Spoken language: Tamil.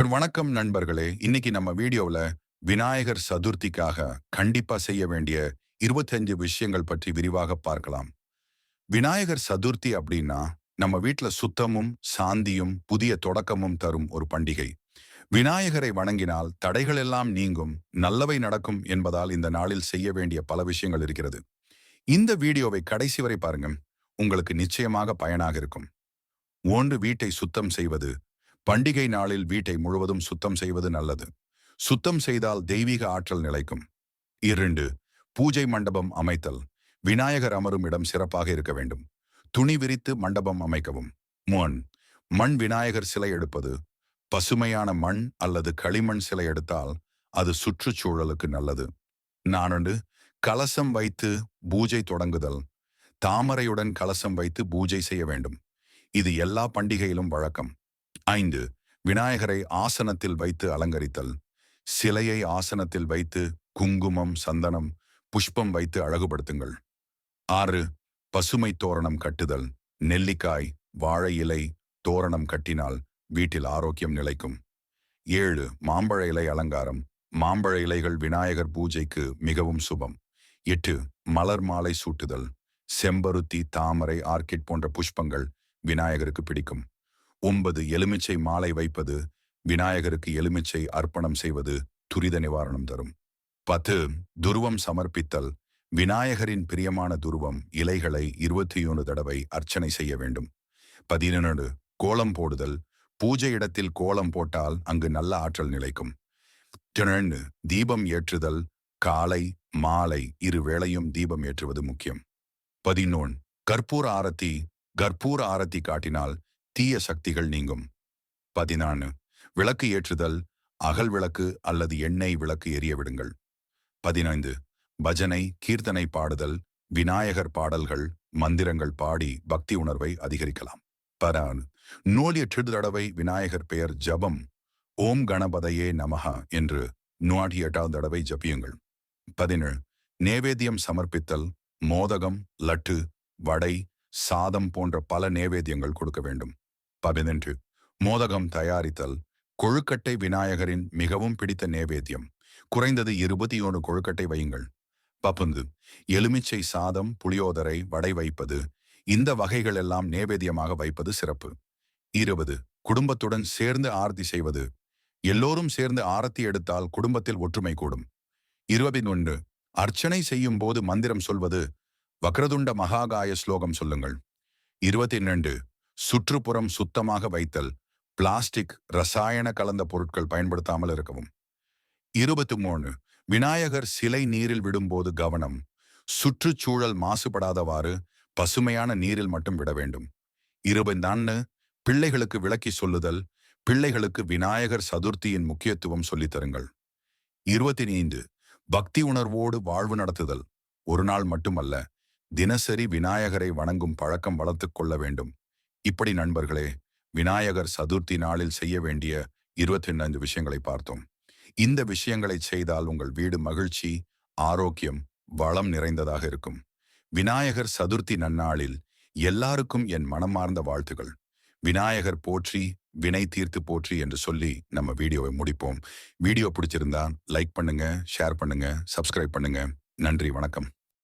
வணக்கம் நண்பர்களே. இன்னைக்கு நம்ம வீடியோவில் விநாயகர் சதுர்த்திக்காக கண்டிப்பா செய்ய வேண்டிய 25 விஷயங்கள் பற்றி விரிவாக பார்க்கலாம். விநாயகர் சதுர்த்தி அப்படின்னா நம்ம வீட்டில் சுத்தமும் சாந்தியும் புதிய தொடக்கமும் தரும் ஒரு பண்டிகை. விநாயகரை வணங்கினால் தடைகள் எல்லாம் நீங்கும், நல்லவை நடக்கும் என்பதால் இந்த நாளில் செய்ய வேண்டிய பல விஷயங்கள் இருக்கிறது. இந்த வீடியோவை கடைசி வரை பாருங்க, உங்களுக்கு நிச்சயமாக பயனாக இருக்கும். ஒன்று, வீட்டை சுத்தம் செய்வது. பண்டிகை நாளில் வீட்டை முழுவதும் சுத்தம் செய்வது நல்லது. சுத்தம் செய்தால் தெய்வீக ஆற்றல் நிலைக்கும். 2, பூஜை மண்டபம் அமைத்தல். விநாயகர் அமரும் இடம் சிறப்பாக இருக்க வேண்டும். துணி விரித்து மண்டபம் அமைக்கவும். 3, மண் விநாயகர் சிலை எடுப்பது. பசுமையான மண் அல்லது களிமண் சிலை எடுத்தால் அது சுற்றுச்சூழலுக்கு நல்லது. 4, கலசம் வைத்து பூஜை தொடங்குதல். தாமரையுடன் கலசம் வைத்து பூஜை செய்ய வேண்டும். இது எல்லா பண்டிகையிலும் வழக்கம். 5, விநாயகரை ஆசனத்தில் வைத்து அலங்கரித்தல். சிலையை ஆசனத்தில் வைத்து குங்குமம், சந்தனம், புஷ்பம் வைத்து அழகுபடுத்துங்கள். 6, பசுமை தோரணம் கட்டுதல். நெல்லிக்காய், வாழை இலை தோரணம் கட்டினால் வீட்டில் ஆரோக்கியம் நிலைக்கும். 7, மாம்பழ இலை அலங்காரம். மாம்பழ இலைகள் விநாயகர் பூஜைக்கு மிகவும் சுபம். 8, மலர் மாலை சூட்டுதல். செம்பருத்தி, தாமரை, ஆர்க்கிட் போன்ற புஷ்பங்கள் விநாயகருக்கு பிடிக்கும். 9, எலுமிச்சை மாலை வைப்பது. விநாயகருக்கு எலுமிச்சை அர்ப்பணம் செய்வது துரித நிவாரணம் தரும். 10, துருவம் சமர்ப்பித்தல். விநாயகரின் பிரியமான துருவம் இலைகளை 21 தடவை அர்ச்சனை செய்ய வேண்டும். 11, கோலம் போடுதல். பூஜை இடத்தில் கோலம் போட்டால் அங்கு நல்ல ஆற்றல் நிலைக்கும். 12, தீபம் ஏற்றுதல். காலை மாலை இரு வேளையும் தீபம் ஏற்றுவது முக்கியம். 11, கற்பூர ஆரத்தி. கற்பூர ஆரத்தி காட்டினால் தீய சக்திகள் நீங்கும். 14, விளக்கு ஏற்றுதல். அகல் விளக்கு அல்லது எண்ணெய் விளக்கு எரிய விடுங்கள். 15, பஜனை கீர்த்தனை பாடுதல். விநாயகர் பாடல்கள், மந்திரங்கள் பாடி பக்தி உணர்வை அதிகரிக்கலாம். 16, நூல் 8 தடவை விநாயகர் பெயர் ஜபம். ஓம் கணபதையே நமஹ என்று 108 தடவை ஜபியுங்கள். 17, நேவேத்தியம் சமர்ப்பித்தல். மோதகம், லட்டு, வடை, சாதம் போன்ற பல நேவேத்தியங்கள் கொடுக்க வேண்டும். 18, மோதகம் தயாரித்தல். கொழுக்கட்டை விநாயகரின் மிகவும் பிடித்த நேவேத்தியம். குறைந்தது 21 கொழுக்கட்டை வையுங்கள். 19, எலுமிச்சை சாதம், புளியோதரை, வடை வைப்பது. இந்த வகைகள் எல்லாம் நேவேத்தியமாக வைப்பது சிறப்பு. 20, குடும்பத்துடன் சேர்ந்து ஆரத்தி செய்வது. எல்லோரும் சேர்ந்து ஆரத்தி எடுத்தால் குடும்பத்தில் ஒற்றுமை கூடும். 21, அர்ச்சனை செய்யும் போது மந்திரம் சொல்வது. வக்ரதுண்ட மகாகாய ஸ்லோகம் சொல்லுங்கள். 22, சுற்றுப்புறம் சுத்தமாக வைத்தல். பிளாஸ்டிக், ரசாயன கலந்த பொருட்கள் பயன்படுத்தாமல் இருக்கவும். 23, விநாயகர் சிலை நீரில் விடும்போது கவனம். சுற்றுச்சூழல் மாசுபடாதவாறு பசுமையான நீரில் மட்டும் விட வேண்டும். 24, பிள்ளைகளுக்கு விளக்கி சொல்லுதல். பிள்ளைகளுக்கு விநாயகர் சதுர்த்தியின் முக்கியத்துவம் சொல்லித் தருங்கள். 25, பக்தி உணர்வோடு வாழ்வு நடத்துதல். ஒரு நாள் மட்டுமல்ல, தினசரி விநாயகரை வணங்கும் பழக்கம் வளர்த்துக் கொள்ள வேண்டும். இப்படி நண்பர்களே, விநாயகர் சதுர்த்தி நாளில் செய்ய வேண்டிய 25 விஷயங்களை பார்த்தோம். இந்த விஷயங்களை செய்தால் உங்கள் வீடு மகிழ்ச்சி, ஆரோக்கியம், வளம் நிறைந்ததாக இருக்கும். விநாயகர் சதுர்த்தி நன்னாளில் எல்லாருக்கும் என் மனமார்ந்த வாழ்த்துகள். விநாயகர் போற்றி, வினை தீர்த்து போற்றி என்று சொல்லி நம்ம வீடியோவை முடிப்போம். வீடியோ பிடிச்சிருந்தா லைக் பண்ணுங்க, ஷேர் பண்ணுங்க, சப்ஸ்கிரைப் பண்ணுங்க. நன்றி, வணக்கம்.